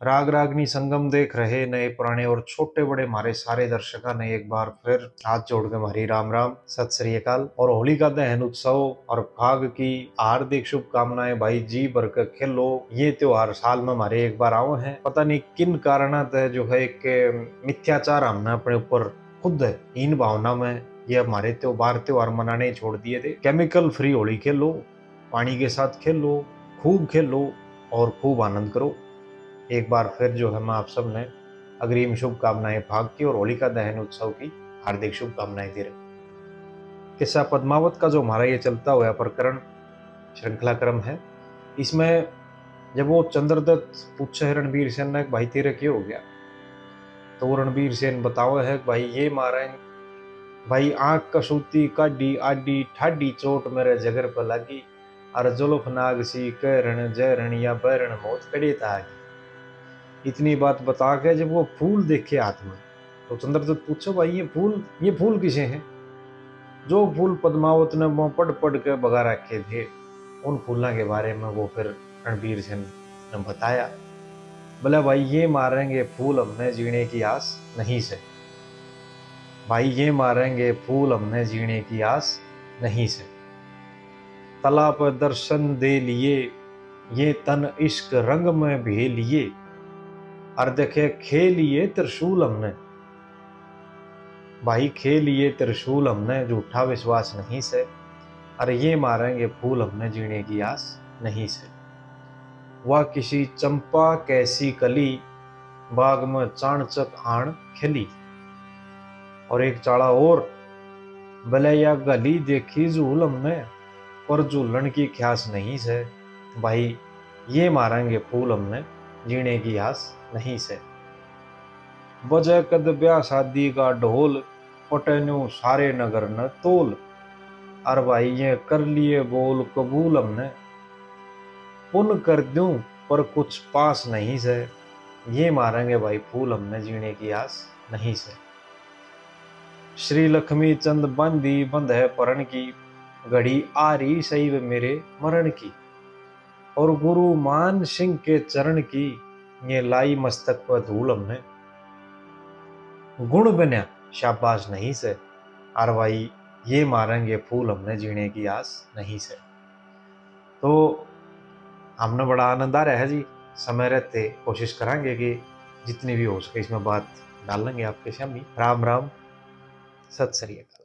राग रागनी संगम देख रहे नए पुराने और छोटे बड़े हमारे सारे दर्शकों ने एक बार फिर हाथ जोड़ के हमारी राम राम सत श्री अकाल। और होली का दहन उत्सव और फाग की हार्दिक शुभकामनाएं। भाई जी भर के खेलो। ये त्योहार साल में हमारे एक बार आओ हैं। पता नहीं किन कारणत है जो है कि मिथ्याचार हमने अपने ऊपर खुद हीन भावना में ये हमारे त्योहार मनाने ही छोड़ दिए थे। केमिकल फ्री होली खेलो, पानी के साथ खेलो, खूब खेलो और खूब आनंद करो। एक बार फिर जो है मैं आप सब ने अग्रिम शुभकामनाएं फाग की और होलिका दहन उत्सव की हार्दिक शुभकामनाएं दे रहे। किस्सा पद्मावत का जो हमारा ये चलता हुआ प्रकरण श्रृंखला क्रम है, इसमें जब वो चंद्रदत्त पूछे रणबीर सेन ने भाई तेरे क्या हो गया, तो वो रणबीर सेन बताओ है भाई ये मारे भाई आंख कसूती काडी आडी ठाडी चोट मेरे जगर पर लगी और जुल्फ नाग सी कहरण जयरण या बैरण मौत कड़े तागी। इतनी बात बता के जब वो फूल देखे हाथ में, तो चंद्रदत्त पूछो भाई ये फूल किसे हैं। जो फूल पद्मावत ने वो पढ़ पढ़ के भगा रखे थे, उन फूलों के बारे में वो फिर रणबीर सिंह ने बताया। बोला भाई ये मारेंगे फूल हमने जीने की आस नहीं से, भाई ये मारेंगे फूल हमने जीने की आस नहीं से। तला पर दर्शन दे लिए ये तन इश्क रंग में भे लिए, और देखे खेलिए त्रिशूल हमने, भाई खेलिए त्रिशूल हमने झूठा विश्वास नहीं से, अरे ये मारेंगे फूल हमने जीने की आस नहीं से। वह किसी चंपा कैसी कली बाग में चाणचक आण खिली। और एक चाड़ा और, भले या गली देखी झूल हमने पर झूलन की ख्यास नहीं से, भाई ये मारेंगे फूल हमने जीने की आस नहीं से। बजे कद ब्याह शादी का ढोल पटनु सारे नगर न तोल, अर भाई ये कर लिए बोल कबूल हमने पुन कर दूं पर कुछ पास नहीं से, ये मारेंगे भाई फूल हमने जीने की आस नहीं से। श्री लक्ष्मी चंद बंदी बंद है परण की, घड़ी आ रही सही वे मेरे मरण की। और गुरु मान सिंह के चरण की ये लाई मस्तक पर धूल हमने, गुण बन्या शाबाश नहीं से, और भाई ये मारेंगे फूल हमने जीने की आस नहीं से। तो हमने बड़ा आनंद आ रहा है जी। समय रहते कोशिश करेंगे कि जितनी भी हो सके इसमें बात डाल लेंगे आपके सामने। राम राम सत श्री अकाल।